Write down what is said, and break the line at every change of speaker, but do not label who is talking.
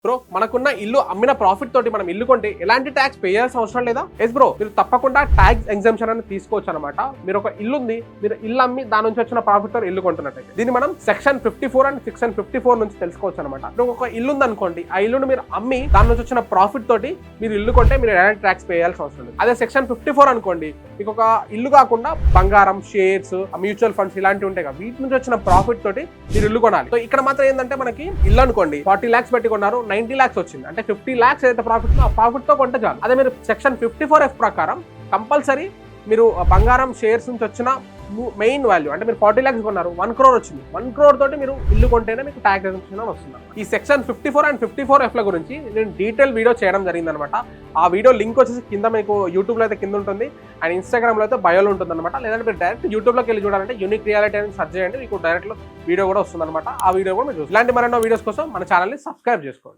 Bro మనకున్న ఇల్లు అమ్మిన ప్రాఫిట్ తోటి మనం ఇల్లు కొంటే ఎలాంటి ట్యాక్స్ పే చేయాల్సిన అవసరం లేదా? ఎస్ బ్రో, మీరు తప్పకుండా ట్యాక్స్ ఎగ్జామ్షన్ అని తీసుకోవచ్చు అనమాట. మీరు ఒక ఇల్లు ఉంది, మీరు ఇల్లు అమ్మి దాని నుంచి వచ్చిన ప్రాఫిట్ తో ఇల్లు కొంటున్నట్టయితే దీన్ని మనం సెక్షన్ 54 అండ్ సెక్షన్ 54 నుంచి తెలుసుకోవచ్చు అనమాట. ఇప్పుడు ఒక ఇల్లు ఉంది అనుకోండి, ఆ ఇల్లును మీరు అమ్మి దాని నుంచి వచ్చిన ప్రాఫిట్ తోటి మీరు ఇల్లు కొంటే మీరు ఎలాంటి ట్యాక్స్ పే చేయాల్సిన అవసరం లేదు. అదే సెక్షన్ 54 అనుకోండి, మీకు ఒక ఇల్లు కాకుండా బంగారం, షేర్స్, మ్యూచువల్ ఫండ్స్ ఇలాంటివి ఉంటాయి కదా, వీటి నుంచి వచ్చిన ప్రాఫిట్ తోటి మీరు ఇల్లు కొనాలి. సో ఇక్కడ మాత్రం ఏంటంటే మనకి ఇల్లు అనుకోండి 40 lakhs పెట్టి కొన్నారు, 90 lakhs వచ్చింది అంటే 50 lakhs ఏదైతే ప్రాఫిట్ ఆ ప్రాఫిట్ తో కొంటే చాలు. అదే మీరు సెక్షన్ 54F ప్రకారం కంపల్సరీ మీరు బంగారం, షేర్స్ నుంచి వచ్చిన మెయిన్ వాల్యూ అంటే మీరు 40 lakhs కొన్నారు, 1 crore వచ్చింది, 1 crore తోటి మీరు ఇల్లు కొంటేనే మీకు ట్యాక్స్ ఎగ్జంప్షన్ వస్తుంది. ఈ సెక్షన్ 54 అండ్ 54F ల గురించి నేను డీటెయిల్ వీడియో చేయడం జరిగింది అనమాట. ఆ వీడియో లింక్ వచ్చేసి కింద మీకు యూట్యూబ్ లో అయితే కింద ఉంటుంది అండ్ ఇన్స్టాగ్రామ్ లో అయితే బయోలో ఉంటుంది అనమాట. లేదంటే మీరు డైరెక్ట్ యూట్యూబ్ లోకి వెళ్ళి చూడాలంటే యూనిక్ రియాలిటీ అని సెర్చ్ చేయండి, మీకు డైరెక్ట్ లో వీడియో కూడా వస్తుంది అనమాట. ఆ వీడియో కూడా మీరు చూసి ఇలాంటి మరెన్నో వీడియోస్ కోసం మన ఛానల్ ని సబ్స్క్రైబ్ చేసుకోండి.